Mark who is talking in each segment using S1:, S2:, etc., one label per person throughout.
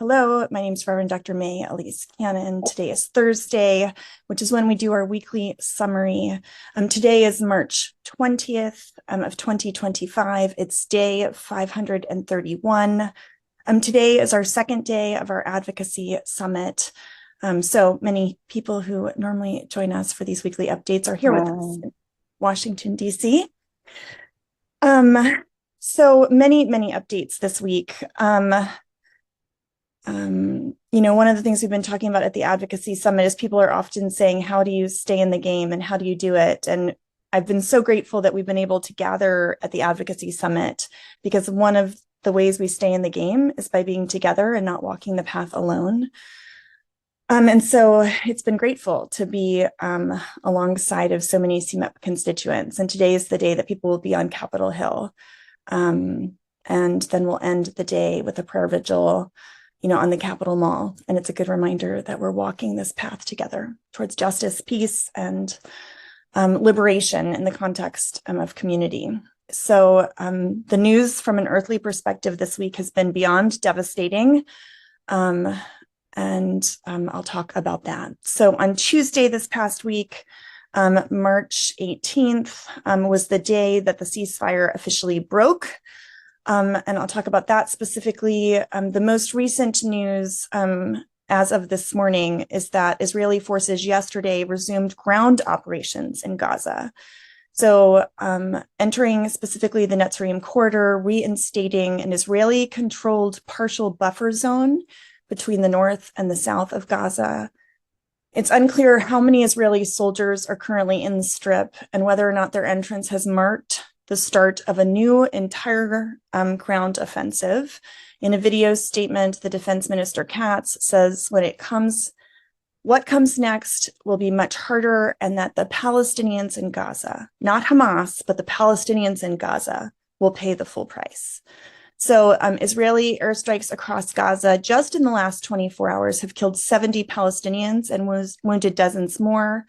S1: Hello, my name is Reverend Dr. May Elise Cannon. Today is Thursday, which is when we do our weekly summary. Today is March 20th of 2025. It's day 531. Today is our second day of our advocacy summit. So many people who normally join us for these weekly updates are here with us in Washington, D.C. So many updates this week. One of the things we've been talking about at the Advocacy Summit is people are often saying, how do you stay in the game and how do you do it? And I've been so grateful that we've been able to gather at the Advocacy Summit, because one of the ways we stay in the game is by being together and not walking the path alone. And so it's been grateful to be alongside of so many CMEP constituents. And today is the day that people will be on Capitol Hill. And then we'll end the day with a prayer vigil on the Capitol Mall. And it's a good reminder that we're walking this path together towards justice, peace, and liberation in the context of community. So the news from an earthly perspective this week has been beyond devastating. And I'll talk about that. So on Tuesday this past week, March 18th, was the day that the ceasefire officially broke. And I'll talk about that specifically. The most recent news as of this morning is that Israeli forces yesterday resumed ground operations in Gaza. So entering specifically the Netzarim corridor, reinstating an Israeli-controlled partial buffer zone between the north and the south of Gaza. It's unclear how many Israeli soldiers are currently in the Strip and whether or not their entrance has marked the start of a new entire ground offensive. In a video statement, the Defense Minister Katz says what comes next will be much harder, and that the Palestinians in Gaza, not Hamas, but the Palestinians in Gaza, will pay the full price. So Israeli airstrikes across Gaza just in the last 24 hours have killed 70 Palestinians and wounded dozens more.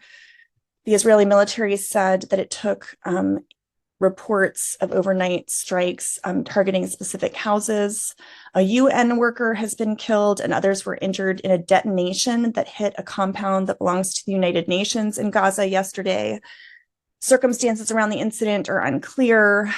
S1: The Israeli military said that it took reports of overnight strikes targeting specific houses. A UN worker has been killed and others were injured in a detonation that hit a compound that belongs to the United Nations in Gaza yesterday. Circumstances around the incident are unclear.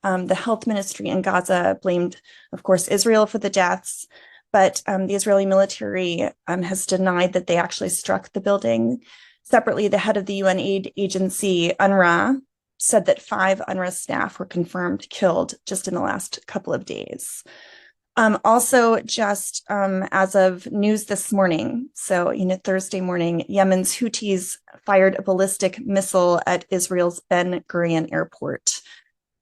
S1: The health ministry in Gaza blamed, of course, Israel for the deaths, but the Israeli military has denied that they actually struck the building. Separately, the head of the UN aid agency, UNRWA, said that 5 UNRWA staff were confirmed killed just in the last couple of days. Also, just as of news this morning, so Thursday morning, Yemen's Houthis fired a ballistic missile at Israel's Ben Gurion airport.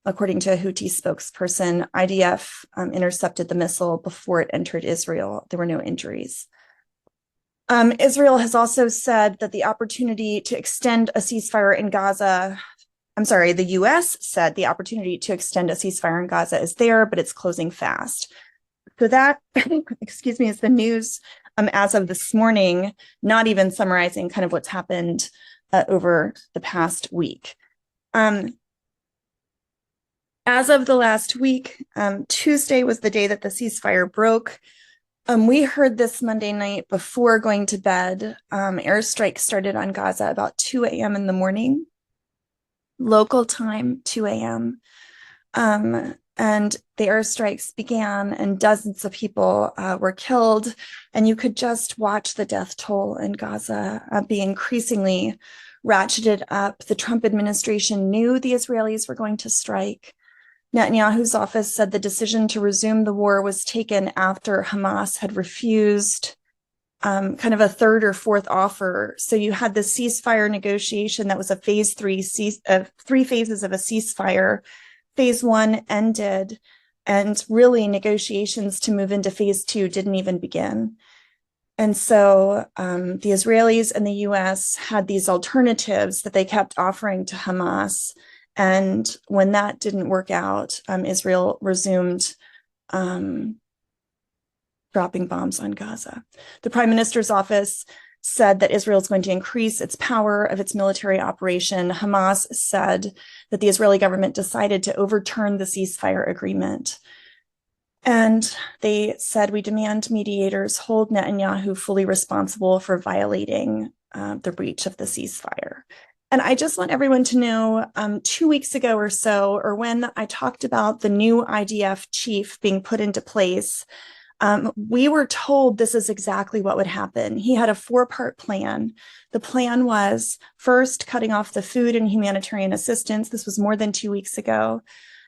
S1: According to a Houthi spokesperson, IDF intercepted the missile before it entered Israel. There were no injuries. Israel has also said that the opportunity to extend a ceasefire in Gaza, the U.S. said the opportunity to extend a ceasefire in Gaza is there, but it's closing fast. So that, is the news as of this morning, not even summarizing kind of what's happened over the past week. As of the last week, Tuesday was the day that the ceasefire broke. We heard this Monday night before going to bed. Airstrikes started on Gaza about 2 a.m. in the morning, local time, 2 a.m. And the airstrikes began and dozens of people were killed. And you could just watch the death toll in Gaza be increasingly ratcheted up. The Trump administration knew the Israelis were going to strike. Netanyahu's office said the decision to resume the war was taken after Hamas had refused kind of a third or fourth offer. So you had the ceasefire negotiation that was a phase 3, 3 phases of a ceasefire. Phase 1 ended, and really negotiations to move into phase 2 didn't even begin. And so the Israelis and the US had these alternatives that they kept offering to Hamas. And when that didn't work out, Israel resumed dropping bombs on Gaza. The Prime Minister's office said that Israel is going to increase its power of its military operation. Hamas said that the Israeli government decided to overturn the ceasefire agreement. And they said, we demand mediators hold Netanyahu fully responsible for violating the breach of the ceasefire. And I just want everyone to know 2 weeks ago or so, or when I talked about the new IDF chief being put into place, we were told this is exactly what would happen. He had a 4-part plan. The plan was first cutting off the food and humanitarian assistance. This was more than 2 weeks ago.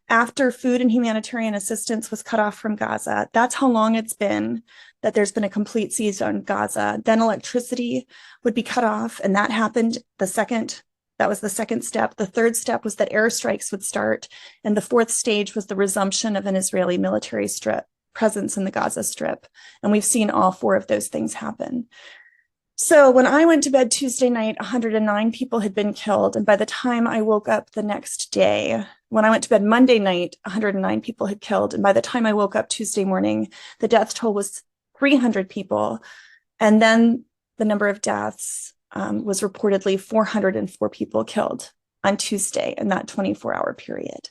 S1: After food and humanitarian assistance was cut off from Gaza, that's how long it's been that there's been a complete siege on Gaza. Then electricity would be cut off, and that happened that was the second step. The third step was that airstrikes would start, and the fourth stage was the resumption of an Israeli military presence in the Gaza Strip. And we've seen all 4 of those things happen. So when I went to bed Tuesday night, 109 people had been killed. And by the time I woke up the next day, when I went to bed Monday night, 109 people had killed. And by the time I woke up Tuesday morning, the death toll was 300 people. And then the number of deaths was reportedly 404 people killed on Tuesday in that 24-hour period.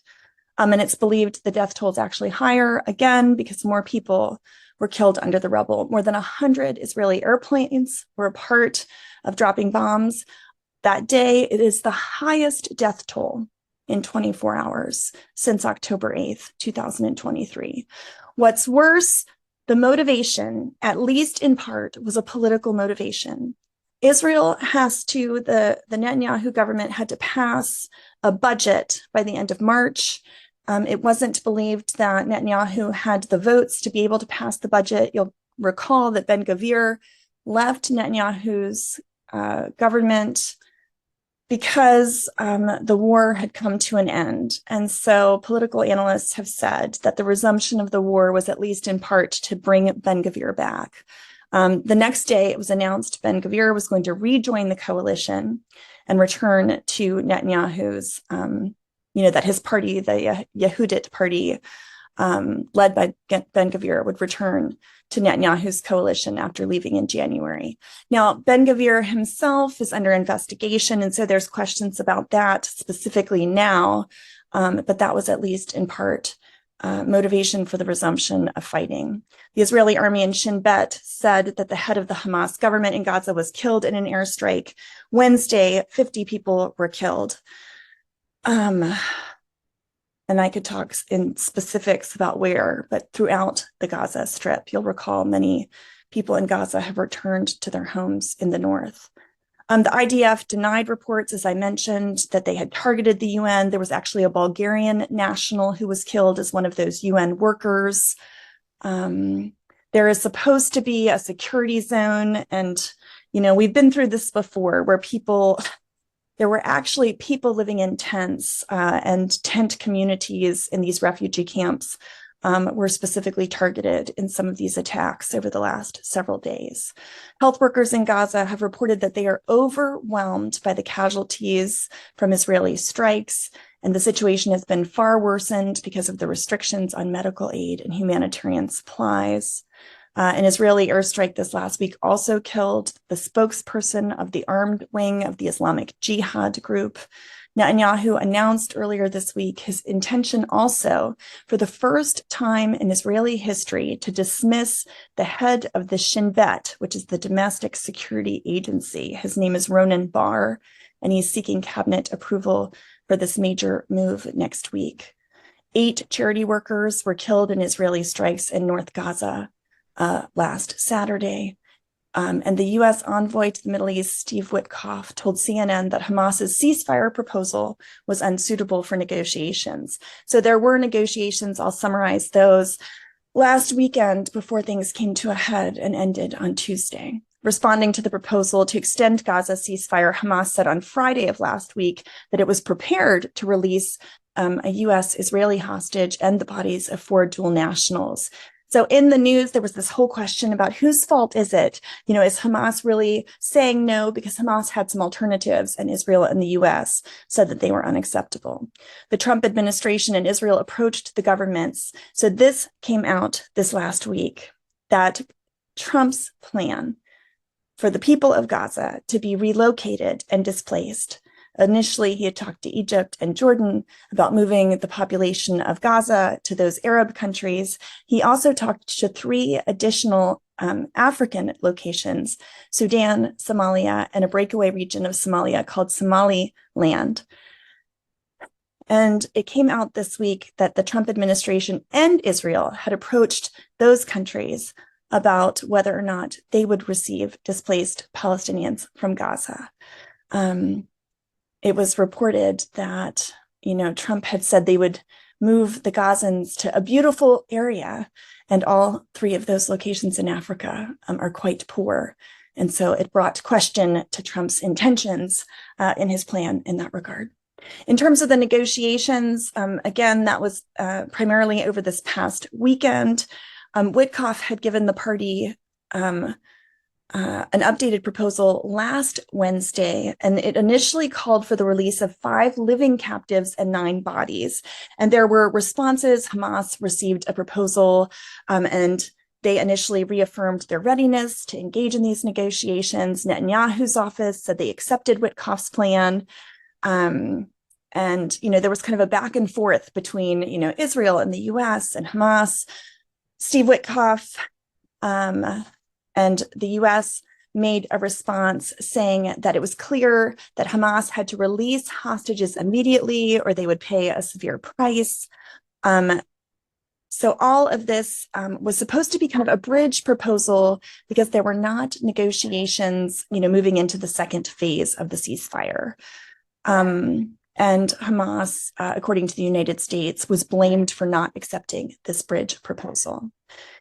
S1: And it's believed the death toll is actually higher, again, because more people were killed under the rubble. More than 100 Israeli airplanes were a part of dropping bombs. That day, it is the highest death toll in 24 hours since October 8th, 2023. What's worse, the motivation, at least in part, was a political motivation. Israel the Netanyahu government had to pass a budget by the end of March. It wasn't believed that Netanyahu had the votes to be able to pass the budget. You'll recall that Ben-Gvir left Netanyahu's government because the war had come to an end. And so political analysts have said that the resumption of the war was at least in part to bring Ben-Gvir back. The next day, it was announced Ben-Gvir was going to rejoin the coalition and return to Netanyahu's, that his party, the Yehudit party, led by Ben-Gvir, would return to Netanyahu's coalition after leaving in January. Now, Ben-Gvir himself is under investigation, and so there's questions about that specifically now, but that was at least in part motivation for the resumption of fighting. The Israeli army in Shin Bet said that the head of the Hamas government in Gaza was killed in an airstrike. Wednesday, 50 people were killed. And I could talk in specifics about where, but throughout the Gaza Strip, you'll recall many people in Gaza have returned to their homes in the north. The IDF denied reports, as I mentioned, that they had targeted the UN. There was actually a Bulgarian national who was killed as one of those UN workers. There is supposed to be a security zone. And, we've been through this before where there were actually people living in tents and tent communities in these refugee camps were specifically targeted in some of these attacks over the last several days. Health workers in Gaza have reported that they are overwhelmed by the casualties from Israeli strikes, and the situation has been far worsened because of the restrictions on medical aid and humanitarian supplies. An Israeli airstrike this last week also killed the spokesperson of the armed wing of the Islamic Jihad group. Netanyahu announced earlier this week his intention also, for the first time in Israeli history, to dismiss the head of the Shin Bet, which is the domestic security agency. His name is Ronan Bar, and he's seeking cabinet approval for this major move next week. 8 charity workers were killed in Israeli strikes in North Gaza last Saturday. And the U.S. envoy to the Middle East, Steve Witkoff, told CNN that Hamas's ceasefire proposal was unsuitable for negotiations. So there were negotiations. I'll summarize those. Last weekend, before things came to a head and ended on Tuesday. Responding to the proposal to extend Gaza ceasefire, Hamas said on Friday of last week that it was prepared to release a U.S.-Israeli hostage and the bodies of 4 dual nationals. So in the news, there was this whole question about whose fault is it? Is Hamas really saying no? Because Hamas had some alternatives, and Israel and the U.S. said that they were unacceptable. The Trump administration and Israel approached the governments. So this came out this last week, that Trump's plan for the people of Gaza to be relocated and displaced Initially, he had talked to Egypt and Jordan about moving the population of Gaza to those Arab countries. He also talked to 3 additional African locations, Sudan, Somalia, and a breakaway region of Somalia called Somaliland. And it came out this week that the Trump administration and Israel had approached those countries about whether or not they would receive displaced Palestinians from Gaza. It was reported that, Trump had said they would move the Gazans to a beautiful area, and all 3 of those locations in Africa are quite poor. And so it brought question to Trump's intentions in his plan in that regard. In terms of the negotiations, again, that was primarily over this past weekend. Witkoff had given the party an updated proposal last Wednesday, and it initially called for the release of 5 living captives and 9 bodies. And there were responses. Hamas received a proposal, and they initially reaffirmed their readiness to engage in these negotiations. Netanyahu's office said they accepted Witkoff's plan. And, there was kind of a back and forth between, Israel and the US and Hamas. Steve Witkoff and the US made a response saying that it was clear that Hamas had to release hostages immediately or they would pay a severe price. So all of this was supposed to be kind of a bridge proposal because there were not negotiations, moving into the second phase of the ceasefire. And Hamas, according to the United States, was blamed for not accepting this bridge proposal.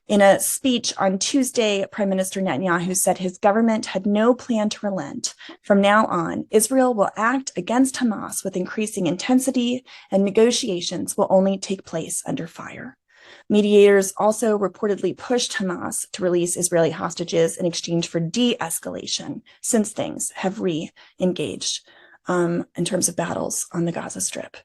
S1: In a speech on Tuesday, Prime Minister Netanyahu said his government had no plan to relent. From now on, Israel will act against Hamas with increasing intensity, and negotiations will only take place under fire. Mediators also reportedly pushed Hamas to release Israeli hostages in exchange for de-escalation, since things have re-engaged in terms of battles on the Gaza Strip.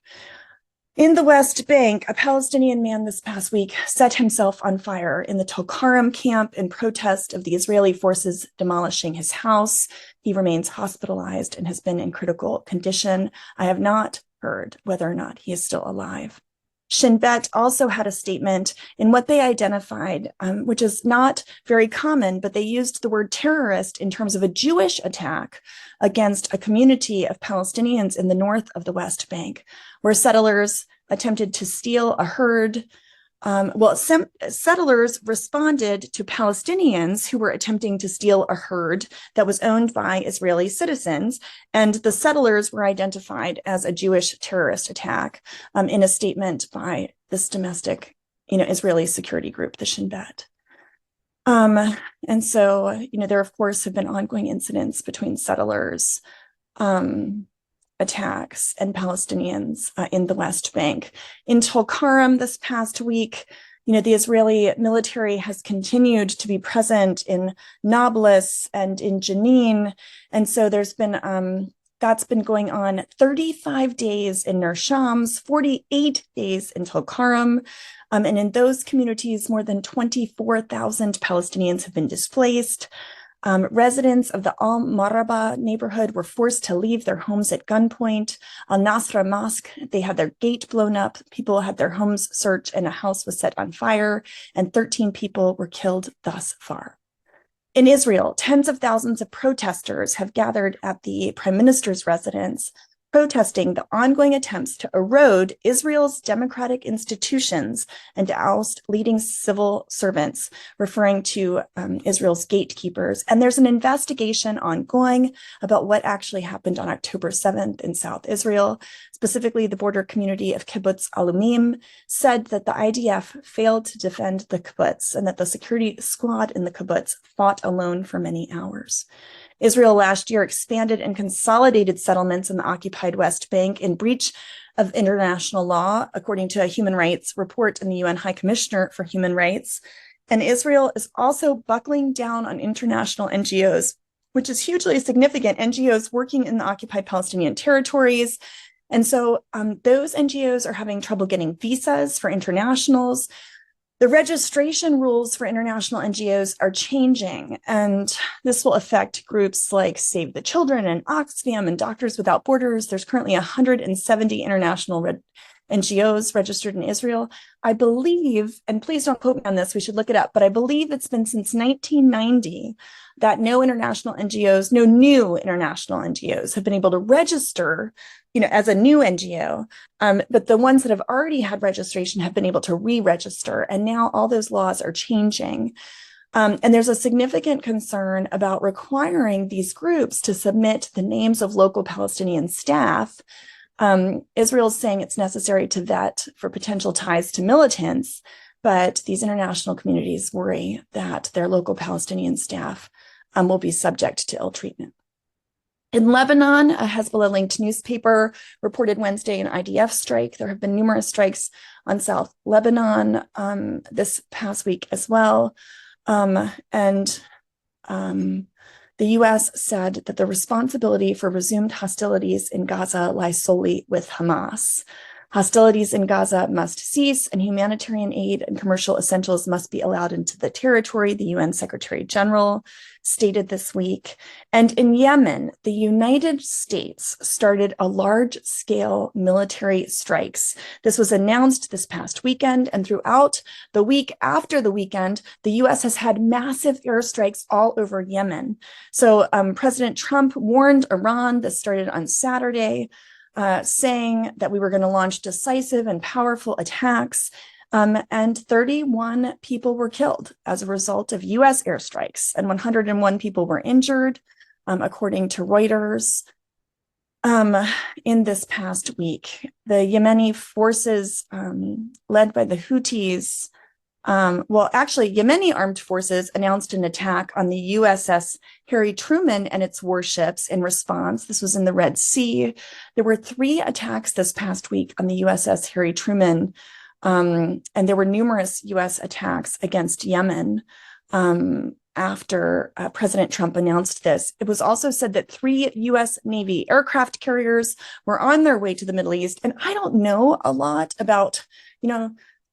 S1: In the West Bank, a Palestinian man this past week set himself on fire in the Tulkarm camp in protest of the Israeli forces demolishing his house. He remains hospitalized and has been in critical condition. I have not heard whether or not he is still alive. Shin Bet also had a statement in what they identified, which is not very common, but they used the word terrorist in terms of a Jewish attack against a community of Palestinians in the north of the West Bank, where settlers attempted to steal a herd. Settlers responded to Palestinians who were attempting to steal a herd that was owned by Israeli citizens, and the settlers were identified as a Jewish terrorist attack in a statement by this domestic, Israeli security group, the Shin Bet. And so, there of course have been ongoing incidents between settlers, attacks and Palestinians in the West Bank. In Tulkarm this past week, the Israeli military has continued to be present in Nablus and in Jenin. And so there's been, that's been going on 35 days in Ner Shams, 48 days in Tulkarm. And in those communities, more than 24,000 Palestinians have been displaced. Residents of the Al-Maraba neighborhood were forced to leave their homes at gunpoint. Al-Nasra Mosque, they had their gate blown up. People had their homes searched and a house was set on fire, and 13 people were killed thus far. In Israel, tens of thousands of protesters have gathered at the prime minister's residence, protesting the ongoing attempts to erode Israel's democratic institutions and to oust leading civil servants, referring to Israel's gatekeepers. And there's an investigation ongoing about what actually happened on October 7th in South Israel. Specifically, the border community of Kibbutz Alumim said that the IDF failed to defend the kibbutz and that the security squad in the kibbutz fought alone for many hours. Israel last year expanded and consolidated settlements in the occupied West Bank in breach of international law, according to a human rights report in the UN High Commissioner for Human Rights. And Israel is also buckling down on international NGOs, which is hugely significant, NGOs working in the occupied Palestinian territories. And so those NGOs are having trouble getting visas for internationals. The registration rules for international NGOs are changing, and this will affect groups like Save the Children and Oxfam and Doctors Without Borders. There's currently 170 international NGOs registered in Israel. I believe, and please don't quote me on this, we should look it up, but I believe it's been since 1990 that no new international NGOs have been able to register, as a new NGO. But the ones that have already had registration have been able to re-register, and now all those laws are changing. And there's a significant concern about requiring these groups to submit the names of local Palestinian staff. Israel is saying it's necessary to vet for potential ties to militants, but these international communities worry that their local Palestinian staff will be subject to ill treatment. In Lebanon, a Hezbollah-linked newspaper reported Wednesday an IDF strike. There have been numerous strikes on South Lebanon this past week as well. The U.S. said that the responsibility for resumed hostilities in Gaza lies solely with Hamas. Hostilities in Gaza must cease, and humanitarian aid and commercial essentials must be allowed into the territory, the UN Secretary General stated this week. And in Yemen, the United States started a large-scale military strikes. This was announced this past weekend, and throughout the week after the weekend, the U.S. has had massive airstrikes all over Yemen. So President Trump warned Iran, this started on Saturday, saying that we were going to launch decisive and powerful attacks, and 31 people were killed as a result of U.S. airstrikes, and 101 people were injured, according to Reuters. In this past week, the Yemeni forces, led by the Houthis, Yemeni armed forces announced an attack on the USS Harry Truman and its warships in response. This was in the Red Sea. There were 3 attacks this past week on the USS Harry Truman, and there were numerous U.S. attacks against Yemen after President Trump announced this. It was also said that 3 U.S. Navy aircraft carriers were on their way to the Middle East. And I don't know a lot about,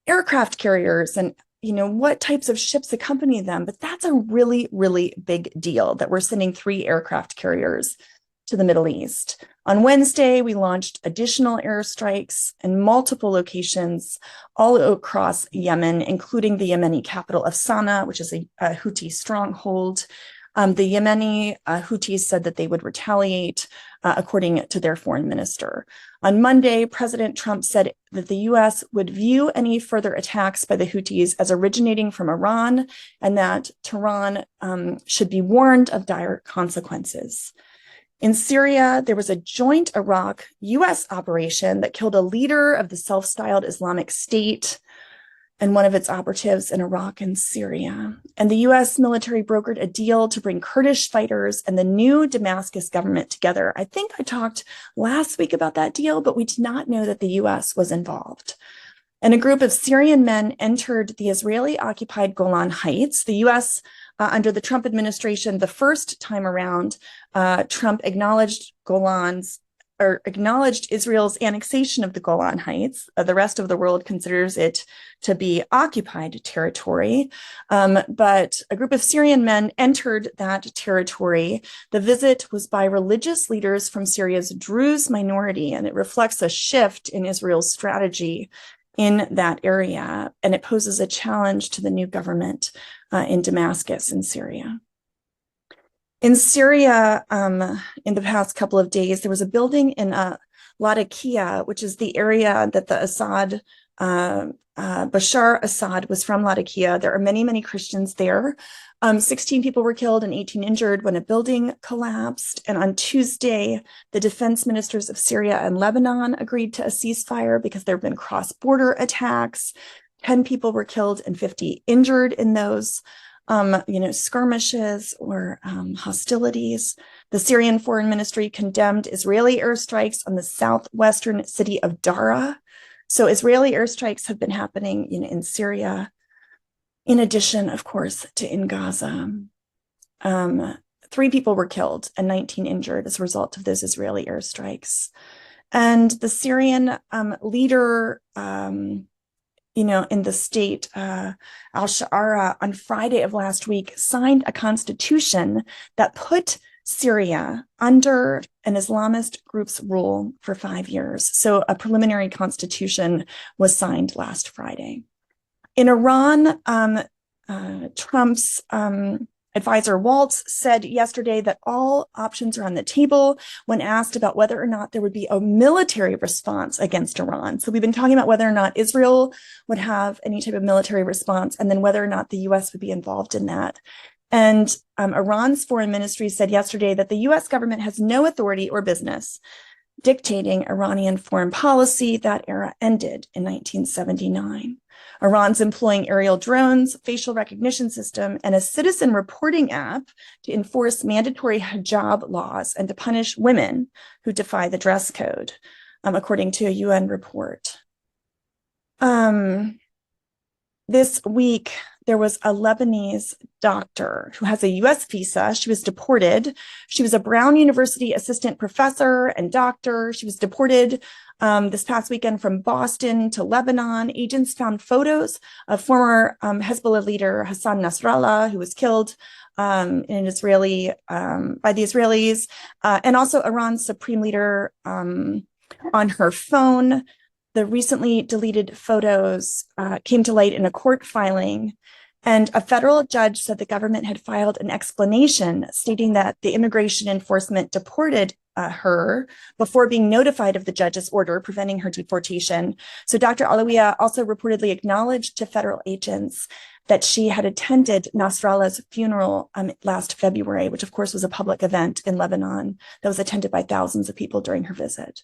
S1: aircraft carriers and what types of ships accompany them, but that's a really, really big deal that we're sending 3 aircraft carriers to the Middle East. On Wednesday, we launched additional airstrikes in multiple locations all across Yemen, including the Yemeni capital of Sana'a, which is a Houthi stronghold. The Yemeni Houthis said that they would retaliate, according to their foreign minister. On Monday, President Trump said that the U.S. would view any further attacks by the Houthis as originating from Iran, and that Tehran should be warned of dire consequences. In Syria, there was a joint Iraq-U.S. operation that killed a leader of the self-styled Islamic State and one of its operatives in Iraq and Syria. And the U.S. military brokered a deal to bring Kurdish fighters and the new Damascus government together. I think I talked last week about that deal, but we did not know that the U.S. was involved. And a group of Syrian men entered the Israeli-occupied Golan Heights. The U.S., under the Trump administration, the first time around, Trump acknowledged Israel's annexation of the Golan Heights. The rest of the world considers it to be occupied territory. But a group of Syrian men entered that territory. The visit was by religious leaders from Syria's Druze minority, and it reflects a shift in Israel's strategy in that area, and it poses a challenge to the new government in Damascus in Syria. In Syria, in the past couple of days, there was a building in Latakia, which is the area that the Bashar Assad was from. Latakia. There are many, many Christians there. 16 people were killed and 18 injured when a building collapsed. And on Tuesday, the defense ministers of Syria and Lebanon agreed to a ceasefire because there have been cross-border attacks. 10 people were killed and 50 injured in those skirmishes or hostilities. The Syrian Foreign Ministry condemned Israeli airstrikes on the southwestern city of Dara. So Israeli airstrikes have been happening in Syria, in addition, of course, to in Gaza. 3 people were killed and 19 injured as a result of those Israeli airstrikes. And the Syrian leader in the state, al-Sha'ara on Friday of last week signed a constitution that put Syria under an Islamist group's rule for 5 years. So a preliminary constitution was signed last Friday. In Iran, Trump's advisor Waltz said yesterday that all options are on the table when asked about whether or not there would be a military response against Iran. So we've been talking about whether or not Israel would have any type of military response, and then whether or not the US would be involved in that. And Iran's foreign ministry said yesterday that the US government has no authority or business dictating Iranian foreign policy. That era ended in 1979. Iran's employing aerial drones, facial recognition system, and a citizen reporting app to enforce mandatory hijab laws and to punish women who defy the dress code, according to a UN report. This week, there was a Lebanese doctor who has a US visa. She was deported. She was a Brown University assistant professor and doctor. She was deported this past weekend from Boston to Lebanon. Agents found photos of former Hezbollah leader Hassan Nasrallah, who was killed by the Israelis, and also Iran's supreme leader on her phone. The recently deleted photos came to light in a court filing, and a federal judge said the government had filed an explanation stating that the immigration enforcement deported her before being notified of the judge's order preventing her deportation. So Dr. Alawiya also reportedly acknowledged to federal agents that she had attended Nasrallah's funeral last February, which of course was a public event in Lebanon that was attended by thousands of people during her visit.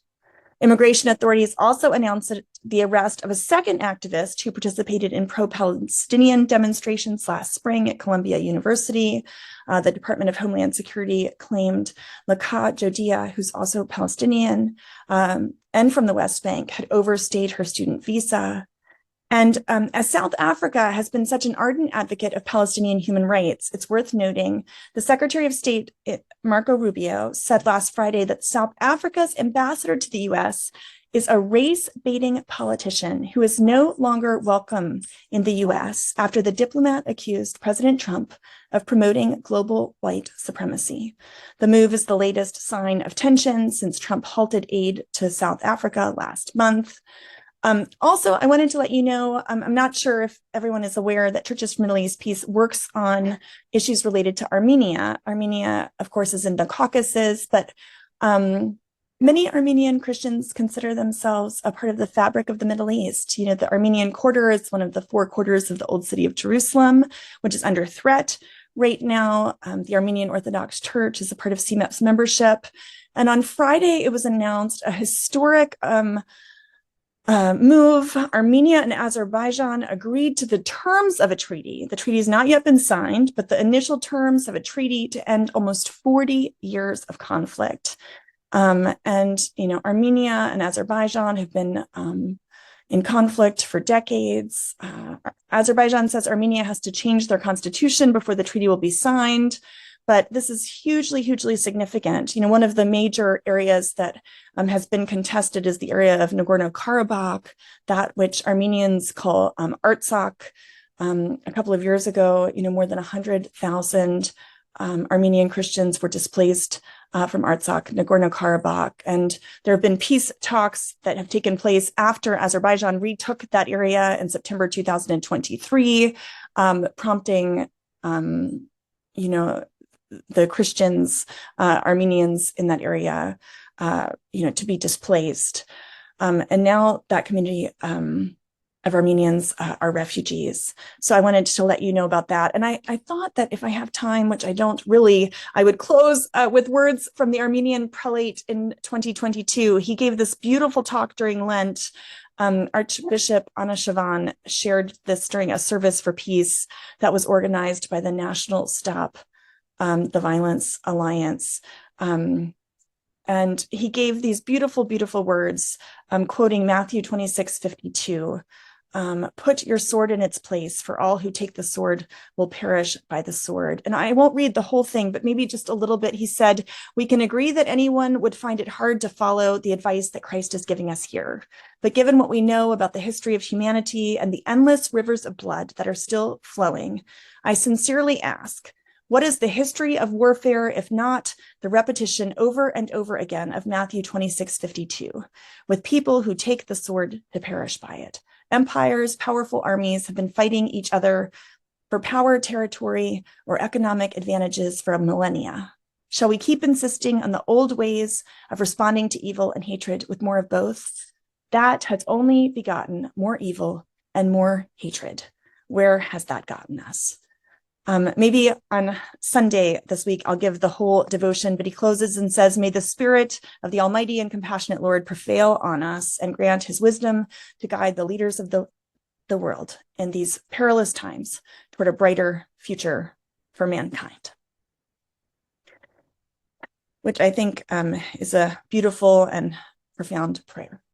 S1: Immigration authorities also announced the arrest of a second activist who participated in pro-Palestinian demonstrations last spring at Columbia University. The Department of Homeland Security claimed Laka Jodia, who's also Palestinian and from the West Bank, had overstayed her student visa. And as South Africa has been such an ardent advocate of Palestinian human rights, it's worth noting the Secretary of State, Marco Rubio, said last Friday that South Africa's ambassador to the US is a race-baiting politician who is no longer welcome in the US after the diplomat accused President Trump of promoting global white supremacy. The move is the latest sign of tension since Trump halted aid to South Africa last month. Also, I wanted to let you know, I'm not sure if everyone is aware that Churches for Middle East Peace works on issues related to Armenia. Armenia, of course, is in the Caucasus, but many Armenian Christians consider themselves a part of the fabric of the Middle East. The Armenian Quarter is one of the 4 quarters of the Old City of Jerusalem, which is under threat right now. The Armenian Orthodox Church is a part of CMEP's membership. And on Friday, it was announced a historic move. Armenia and Azerbaijan agreed to the terms of a treaty. The treaty has not yet been signed, but the initial terms of a treaty to end almost 40 years of conflict. Armenia and Azerbaijan have been in conflict for decades. Azerbaijan says Armenia has to change their constitution before the treaty will be signed. But this is hugely, hugely significant. One of the major areas that has been contested is the area of Nagorno-Karabakh, that which Armenians call Artsakh. A couple of years ago, more than 100,000 Armenian Christians were displaced from Artsakh, Nagorno-Karabakh. And there have been peace talks that have taken place after Azerbaijan retook that area in September 2023, prompting, the Christians, Armenians in that area, to be displaced. And now that community of Armenians are refugees. So I wanted to let you know about that. And I thought that if I have time, which I don't really, I would close with words from the Armenian prelate in 2022. He gave this beautiful talk during Lent. Archbishop Anna Shavan shared this during a service for peace that was organized by the National Stop the Violence Alliance. And he gave these beautiful, beautiful words, quoting Matthew 26:52. Put your sword in its place, for all who take the sword will perish by the sword. And I won't read the whole thing, but maybe just a little bit. He said, we can agree that anyone would find it hard to follow the advice that Christ is giving us here. But given what we know about the history of humanity and the endless rivers of blood that are still flowing, I sincerely ask, what is the history of warfare, if not the repetition over and over again of Matthew 26:52, with people who take the sword to perish by it? Empires, powerful armies have been fighting each other for power, territory, or economic advantages for millennia. Shall we keep insisting on the old ways of responding to evil and hatred with more of both? That has only begotten more evil and more hatred. Where has that gotten us? Maybe on Sunday this week, I'll give the whole devotion, but he closes and says, may the spirit of the Almighty and compassionate Lord prevail on us and grant his wisdom to guide the leaders of the world in these perilous times toward a brighter future for mankind. Which I think is a beautiful and profound prayer.